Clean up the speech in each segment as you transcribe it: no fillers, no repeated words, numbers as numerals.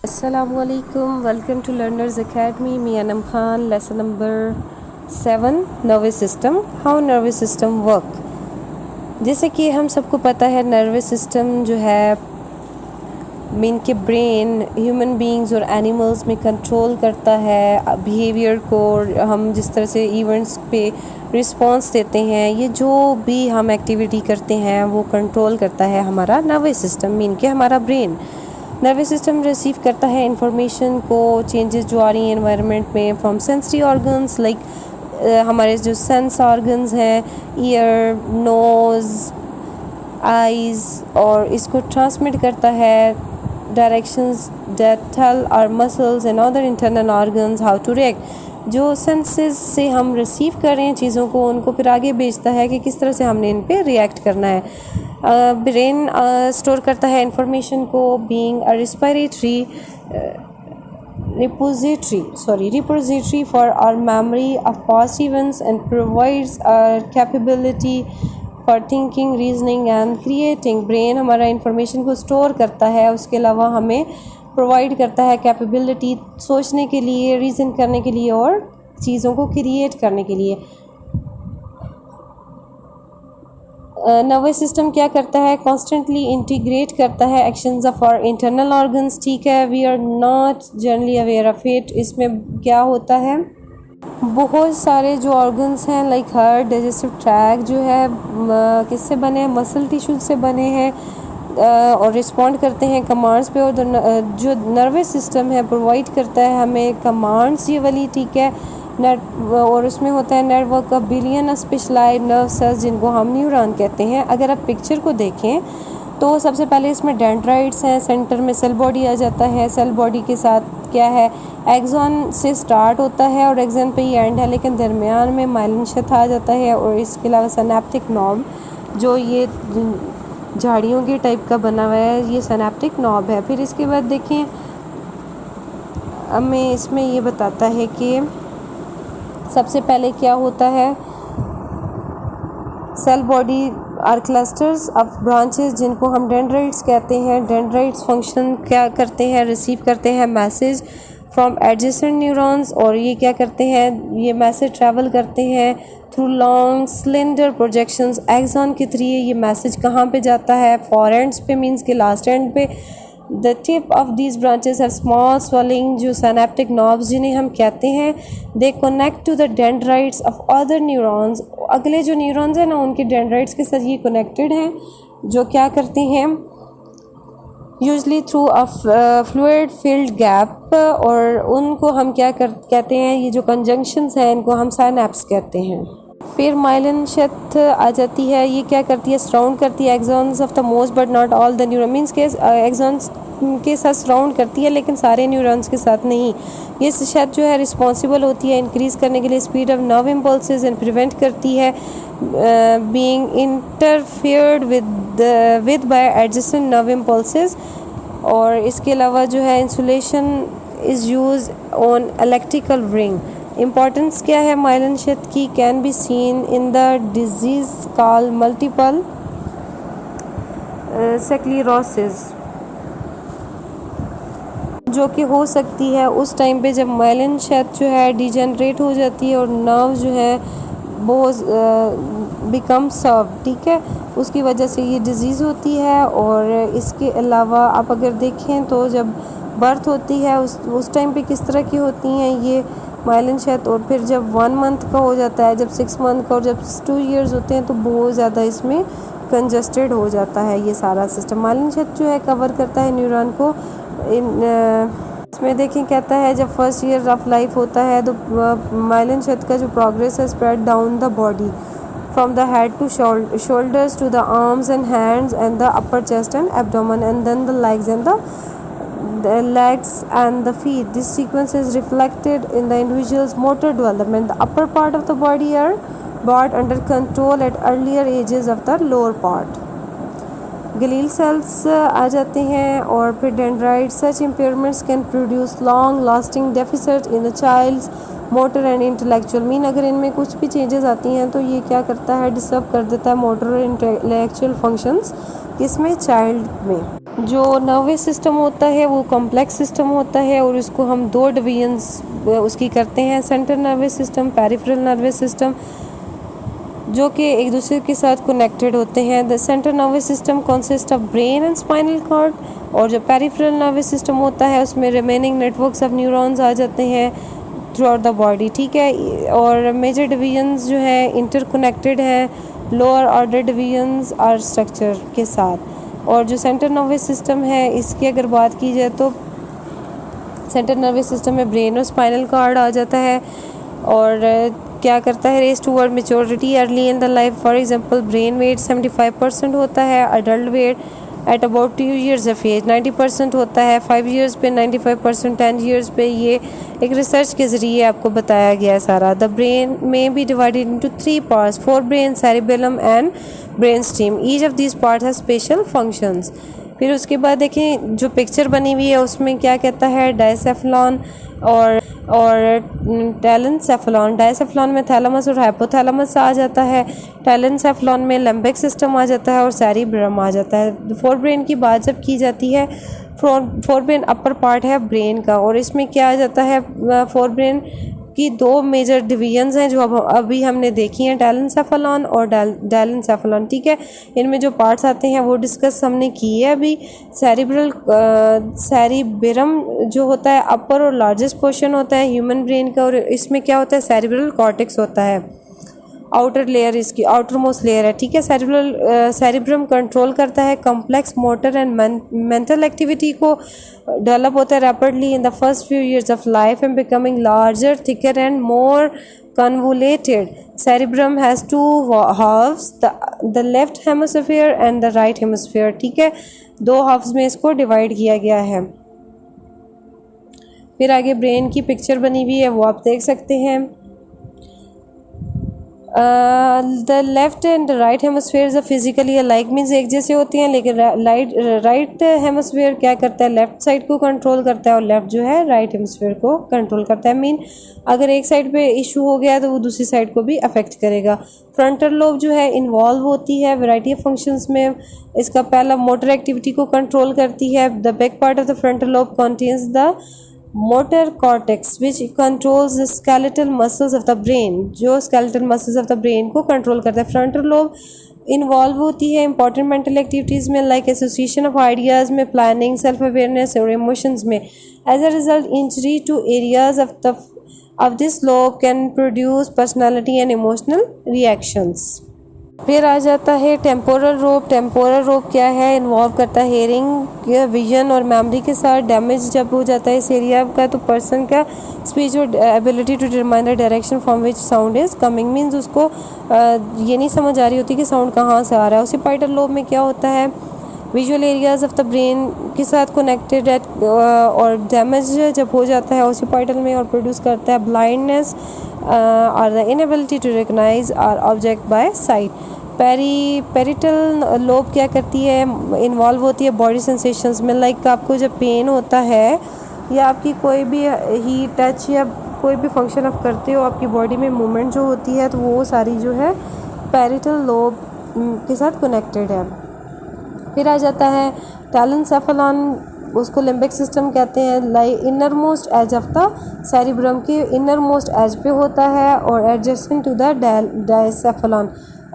Assalamualaikum. Welcome to Learners Academy. Me Anam Khan. Lesson number 7, Nervous System. How nervous system work. जैसे कि हम सबको पता है नर्वस सिस्टम जो है मीन के ब्रेन ह्यूमन बीइंग्स और एनिमल्स में कंट्रोल करता है बिहेवियर को। हम जिस तरह से इवेंट्स पे रिस्पॉन्स देते हैं, ये जो भी हम एक्टिविटी करते हैं वो कंट्रोल करता है हमारा नर्वस सिस्टम, मीन के हमारा ब्रेन। नर्वस सिस्टम रिसीव करता है इंफॉर्मेशन को, चेंजेस जो आ रही हैं एनवायरनमेंट में, फ्रॉम सेंसरी ऑर्गन्स लाइक हमारे जो सेंस ऑर्गन्स हैं, ईयर, नोज़, आइज़, और इसको ट्रांसमिट करता है directions that tell our muscles and other internal organs how to react. जो सेंसेस से हम रिसीव कर रहे हैं चीज़ों को, उनको फिर आगे भेजता है कि किस तरह से हमने इन पे रिएक्ट करना है। ब्रेन स्टोर करता है इंफॉर्मेशन को, being a repository for our memory of past events, and provides our capability for thinking, reasoning and creating। Brain हमारा इंफॉर्मेशन को स्टोर करता है, उसके अलावा हमें प्रोवाइड करता है कैपेबिलिटी सोचने के लिए, रीज़न करने के लिए और चीज़ों को क्रिएट करने के लिए। नर्वस सिस्टम क्या करता है? कॉन्स्टेंटली इंटीग्रेट करता है actions of our internal organs. ठीक है, we are not generally aware of it. इसमें क्या होता है, बहुत सारे जो ऑर्गन्स हैं लाइक हार्ट, डाइजेस्टिव ट्रैक जो है किससे बने हैं? मसल टिश्यू से बने हैं और रिस्पॉन्ड करते हैं कमांड्स पे। और जो नर्वस सिस्टम है प्रोवाइड करता है हमें कमांड्स ये वाली। ठीक है, और उसमें होता है network of billion specialised nerve cells जिनको हम न्यूरॉन कहते हैं। अगर आप पिक्चर को देखें तो सबसे पहले इसमें डेंड्राइट्स हैं, सेंटर में सेल बॉडी आ जाता है। सेल बॉडी के साथ क्या है, एक्सॉन से स्टार्ट होता है और एक्सॉन पे ही एंड है, लेकिन दरमियान में माइलिन शेथ आ जाता है। और इसके अलावा सिनैप्टिक नॉब जो ये झाड़ियों के टाइप का बना हुआ है, ये सिनैप्टिक नॉब है। फिर इसके बाद देखें, हमें इसमें ये बताता है कि सबसे पहले क्या होता है, cell body are clusters of branches जिनको हम डेंड्राइट्स कहते हैं। डेंड्राइट्स फंक्शन क्या करते हैं, रिसीव करते हैं मैसेज फ्रॉम एडजेसेंट न्यूरॉन्स, और ये क्या करते हैं, ये मैसेज ट्रैवल करते हैं through long slender projections axon के थ्रू। ये मैसेज कहाँ पे जाता है? फॉर एंड्स पे, मीन्स के लास्ट एंड पे। The tip of these branches have small swelling जो synaptic knobs जिन्हें हम कहते हैं। They connect to the dendrites of other neurons। अगले जो न्यूरॉन्स हैं ना, उनके डेंड्राइट्स के साथ ये कनेक्टेड हैं, जो क्या करते हैं usually through a fluid field gap. और उनको हम क्या कहते हैं, ये जो कंजंक्शंस हैं इनको हम साइनैप्स कहते हैं। फिर माइलिन शेथ आ जाती है, ये क्या करती है, सराउंड करती है axons of the most but not all the neuron, means के एक्सॉन्स के साथ सराउंड करती है लेकिन सारे न्यूरॉन्स के साथ नहीं। ये शेथ जो है रिस्पॉन्सिबल होती है इंक्रीज़ करने के लिए speed of nerve impulses and prevent करती है being interfered with by adjacent nerve impulses. और इसके अलावा जो है insulation is use on electrical ring. Importance क्या है माइलिन शेथ की? Can be seen in the disease called multiple sclerosis, जो कि हो सकती है उस टाइम पे जब माइलिन शेथ जो है डिजेनरेट हो जाती है और नर्व जो है बहुत बिकम सर्व। ठीक है, उसकी वजह से ये डिज़ीज़ होती है। और इसके अलावा आप अगर देखें तो जब बर्थ होती है उस टाइम पे किस तरह की होती हैं ये माइलिन शेथ, और फिर जब 1 मंथ का हो जाता है, जब 6 मंथ का, और जब 2 इयर्स होते हैं तो बहुत ज़्यादा इसमें कंजस्टेड हो जाता है ये सारा सिस्टम। माइलिन शेथ जो है कवर करता है न्यूरॉन को। इसमें देखें कहता है जब फर्स्ट ईयर ऑफ लाइफ होता है तो माइलिन शेथ का जो प्रोग्रेस है spread down the body from the head to shoulders to the arms and hands and the upper chest and abdomen and then the legs and the legs and the feet. This sequence is reflected in the individual's motor development. The upper part of the body are brought under control at earlier ages of the lower part. Glial cells आ जाते हैं और फिर dendrites. Such impairments can produce long lasting deficit in the child's motor and intellectual mean। अगर इनमें कुछ भी changes आती हैं तो ये क्या करता है, डिस्टर्ब कर देता है मोटर और इंटेलेक्चुअल फंक्शंस, किसमें, चाइल्ड में। जो नर्वस सिस्टम होता है वो कॉम्प्लेक्स सिस्टम होता है और उसको हम दो डिवीजन्स उसकी करते हैं, central nervous system, peripheral nervous system, जो कि एक दूसरे के साथ कनेक्टेड होते हैं। The central nervous system consist of brain and spinal cord, और जो पेरिफेरल नर्वस सिस्टम होता है उसमें रिमेनिंग नेटवर्क्स ऑफ न्यूरॉन्स आ जाते हैं थ्रू आउट द बॉडी, ठीक है। और मेजर डिवीजन्स जो है इंटरकनेक्टेड है लोअर ऑर्डर डिवीजन्स और स्ट्रक्चर के साथ। और जो सेंट्रल नर्वस सिस्टम है इसकी अगर बात की जाए तो सेंट्रल नर्वस सिस्टम में ब्रेन और स्पाइनल कॉर्ड आ जाता है और क्या करता है, race toward maturity early in the life. For example brain weight 75% होता है, adult weight at about 2 years of age 90% होता है, 5 years पे 95%, 10 years पे। ये एक रिसर्च के ज़रिए आपको बताया गया है सारा। द ब्रेन में be divided into 3 parts, fore brain, cerebellum and brain stem. Each of this part है स्पेशल फंक्शंस। फिर उसके बाद देखें जो पिक्चर बनी हुई है उसमें क्या कहता है, डायसेफ्लॉन और टेलेंसेफ्लॉन। डायसेफ्लॉन में थैलेमस और हाइपोथैलेमस आ जाता है, टेलेंसेफ्लॉन में लिम्बिक सिस्टम आ जाता है और सेरिब्रम आ जाता है। फोर ब्रेन की बात जब की जाती है, फोर ब्रेन अपर पार्ट है ब्रेन का और इसमें क्या आ जाता है, फोर ब्रेन की दो मेजर डिवीजन्स हैं जो अब अभी हमने देखी हैं, टेलेंसेफलॉन और डायलेंसेफलॉन, ठीक है। इनमें जो पार्ट्स आते हैं वो डिस्कस हमने की है अभी। सेरिब्रम जो होता है अपर और लार्जेस्ट पोर्शन होता है ह्यूमन ब्रेन का, और इसमें क्या होता है, सेरिब्रल कॉर्टेक्स होता है, आउटर लेयर इसकी आउटर मोस्ट लेयर है, ठीक है। सेरिब्रम कंट्रोल करता है complex motor and mental activity को, डेवलप होता है rapidly in the first few years of life and becoming larger, thicker and more convoluted. Cerebrum has two halves, the left hemisphere and the right hemisphere, ठीक है। दो halves में इसको divide किया गया है। फिर आगे ब्रेन की पिक्चर बनी हुई है वो आप देख सकते हैं। The left and right hemisphere physically alike, means एक जैसे होती हैं, लेकिन राइट हेमस्फेयर क्या करता है, लेफ्ट साइड को कंट्रोल करता है और लेफ्ट जो है राइट हेमस्फेयर को कंट्रोल करता है। मीन अगर एक साइड पे इशू हो गया तो वो दूसरी साइड को भी अफेक्ट करेगा। फ्रंटल लोब जो है इन्वॉल्व होती है वैरायटी ऑफ फंक्शंस में। इसका पहला मोटर एक्टिविटी को कंट्रोल करती है। The back part of the frontal lobe contains the motor cortex which controls the skeletal muscles of the brain, जो skeletal muscles of the brain को कंट्रोल करता है। फ्रंटल लोब इन्वॉल्व होती है important mental activities में, like association of ideas में, planning, self awareness और emotions में। As a result injury to areas of this lobe can produce personality and emotional reactions. फिर आ जाता है टेम्पोरल लोब। टेम्पोरल लोब क्या है, इन्वॉल्व करता है हेयरिंग, विजन और मेमोरी के साथ। डैमेज जब हो जाता है इस एरिया का तो पर्सन का स्पीच और ability to determine the direction from which sound is coming, means उसको ये नहीं समझ आ रही होती कि साउंड कहाँ से आ रहा है। ओसिपाइटल लोब में क्या होता है, visual areas of the brain के साथ कनेक्टेड है और डैमेज जब हो जाता है ओसिपाइटल में और प्रोड्यूस करता है ब्लाइंडनेस और the inability to recognise or object by sight. Parietal lobe क्या करती है, इन्वॉल्व होती है बॉडी सेंसेशंस में, लाइक आपको जब पेन होता है या आपकी कोई भी हीट टच या कोई भी फंक्शन आप करते हो, आपकी बॉडी में मूवमेंट जो होती है तो वो सारी जो है पेरिटल लोब के साथ कनेक्टेड है। फिर आ जाता है टेलेंसेफलॉन, उसको लिम्बिक सिस्टम कहते हैं, like inner most edge of the cerebrum के इनर मोस्ट एज पे होता है और adjacent to the diencephalon,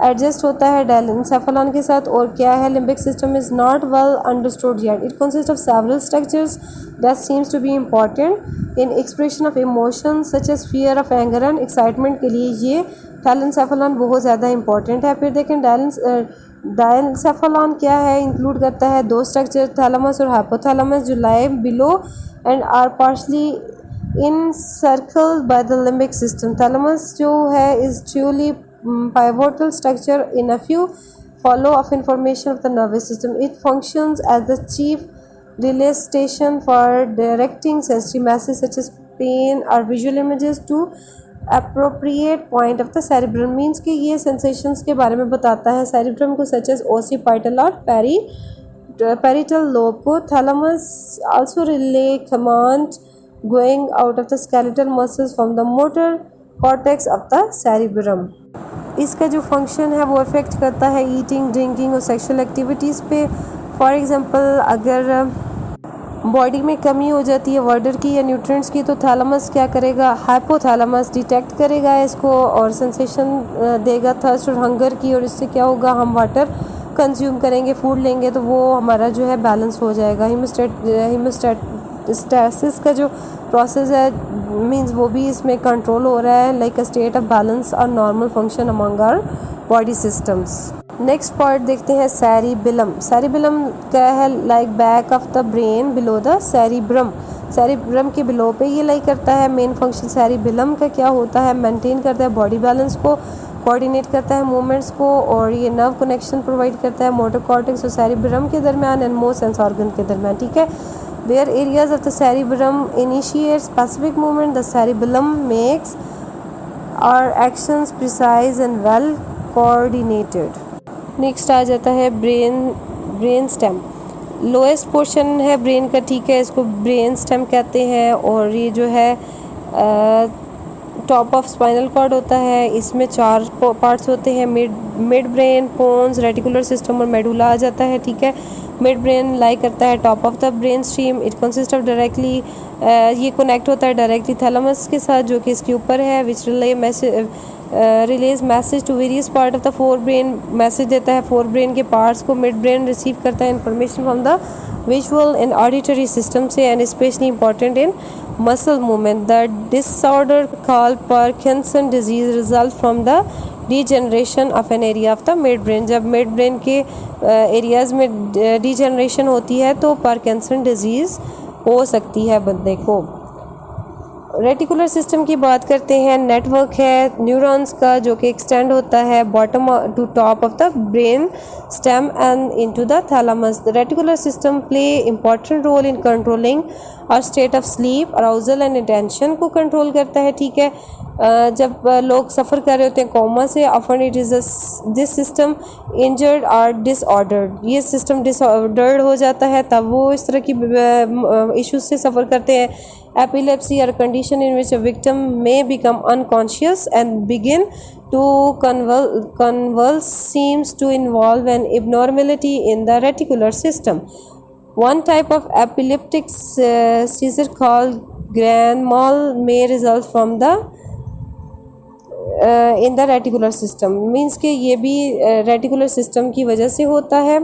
adjust होता है डायलेंसेफलॉन के साथ। और क्या है, limbic system is not well understood yet, it consist of several structures that seems to be important in expression of emotions such as fear of anger and excitement के लिए ये डायलेंसेफलॉन बहुत ज़्यादा इंपॉर्टेंट है। फिर देखें डायसेफलॉन क्या है, इंक्लूड करता है दो स्ट्रक्चर, थैलेमस और हाइपोथैलेमस, जो lie below and are partially encircled by the limbic system. Thalamus जो है is truly pivotal structure in a few follow of information of the nervous system. It functions as the chief relay station for directing sensory masses such as pain or visual images to appropriate point of the cerebrum, means कि ये sensations के बारे में बताता है cerebrum को, such as occipital और parietal lobe को। thalamus also relay command going out of the skeletal muscles from the motor cortex of the cerebrum. इसका जो फंक्शन है वो अफेक्ट करता है ईटिंग, ड्रिंकिंग और सेक्सुअल एक्टिविटीज़ पे। फॉर एग्ज़ाम्पल अगर बॉडी में कमी हो जाती है वाटर की या न्यूट्रिएंट्स की, तो थैलेमस क्या करेगा, हाइपोथैलेमस डिटेक्ट करेगा इसको और सेंसेशन देगा थर्स्ट और हंगर की, और इससे क्या होगा, हम वाटर कंज्यूम करेंगे, फूड लेंगे, तो वो हमारा जो है बैलेंस हो जाएगा। हीमोस्टैसिस का जो प्रोसेस है मींस वो भी इसमें कंट्रोल हो रहा है, like a state of balance और normal function among our body systems. Next part देखते हैं सेरिबेलम। सेरिबेलम क्या है, like back of the brain below the cerebrum. Cerebrum के बिलो पे ये लाई करता है। मेन फंक्शन सेरिबेलम का क्या होता है, मेंटेन करता है बॉडी बैलेंस को, कोऑर्डिनेट करता है मूवमेंट्स को, और ये नर्व कनेक्शन प्रोवाइड करता है मोटर कॉर्टेक्स और सेरिब्रम के दरमियान एंड मोर सेंस ऑर्गन के दरमियान, ठीक है। Where areas of the cerebrum initiate specific movement, the cerebellum makes our actions precise and well coordinated. Next आ जाता है ब्रेन स्टेम। लोएस्ट पोर्शन है ब्रेन का, ठीक है, इसको ब्रेन स्टेम कहते हैं, और ये जो है टॉप ऑफ स्पाइनल कॉर्ड होता है। इसमें 4 पार्ट्स होते हैं, mid brain, pons, reticular system और मेडुला आ जाता है, ठीक है। मिड ब्रेन लाई करता है top of the brain stem. It consist of directly, ये कनेक्ट होता है डायरेक्टली थैलेमस के साथ जो कि इसके ऊपर है, which relays message to various part of the forebrain. Message देता है फोर ब्रेन के पार्ट्स को। मिड ब्रेन रिसीव करता है information from the visual and auditory system से, and specially important in muscle movement. The disorder called Parkinson disease result from the degeneration of an area of the midbrain. जब midbrain के areas में degeneration होती है तो Parkinson disease हो सकती है बंदे को। रेटिकुलर सिस्टम की बात करते हैं। नेटवर्क है न्यूरॉन्स का जो कि एक्सटेंड होता है bottom to top of the brain stem and into the thalamus. The reticular system play important role in controlling और state of sleep, arousal and attention को कंट्रोल करता है, ठीक है। जब लोग सफ़र कर रहे होते हैं कोमा से, often it is this system injured और डिसऑर्डर्ड, ये सिस्टम डिसऑर्डर्ड हो जाता है, तब वो इस तरह की इश्यूज से सफ़र करते हैं। एपिलेप्सी और condition in which a victim may become unconscious and begin to convulse seems to involve an abnormality in the reticular system. One type of epileptic seizure called grand mal may result from the in the reticular system, means कि ये भी reticular system की वजह से होता है।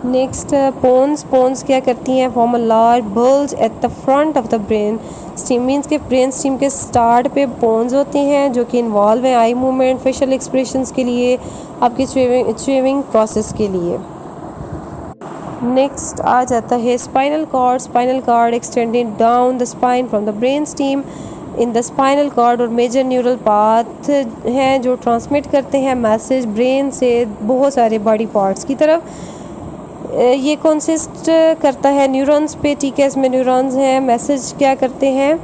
Next पोन्स क्या करती हैं, form a large bulge at the front of the brain steam, means के ब्रेन स्टीम के स्टार्ट पे पोन्स होते हैं जो कि इन्वॉल्व हैं आई मूवमेंट, फेशियल एक्सप्रेशंस के लिए, आपकी च्यूइंग प्रोसेस के लिए। नेक्स्ट आ जाता है spinal cord. Spinal cord extended down the spine from the brain stem in the spinal cord, और मेजर न्यूरल पाथ हैं जो ट्रांसमिट करते हैं मैसेज ब्रेन से बहुत सारे बॉडी पार्ट्स की तरफ। ये कंसिस्ट करता है न्यूरॉन्स पे, ठीक है। इसमें न्यूरॉन्स हैं, मैसेज क्या करते हैं,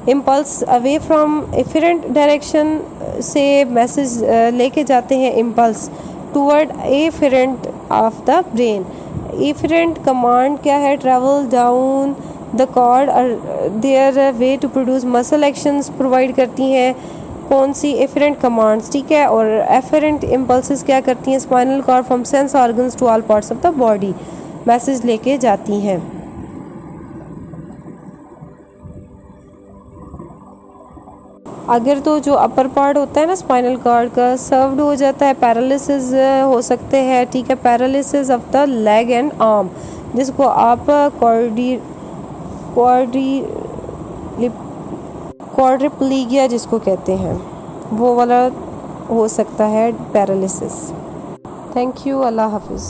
impulse away from efferent direction से मैसेज लेके जाते हैं impulse toward efferent of the brain. Efferent command क्या है, ट्रैवल डाउन द कॉर्ड और their way to produce muscle actions provide करती हैं। कौन सी, एफरेंट कमांड्स, ठीक है। और एफरेंट इम्पल्सेस क्या करती हैं, spinal cord from sense organs to all parts of the body message लेके जाती हैं। अगर तो जो अपर पार्ट होता है ना स्पाइनल कॉर्ड का सर्व्ड हो जाता है, पैरालिसिस हो सकते हैं, ठीक है। Paralysis of the leg and arm, जिसको आप क्वाड्रिप्लीगिया जिसको कहते हैं, वो वाला हो सकता है पैरालिसिस। थैंक यू, अल्लाह हाफिज़।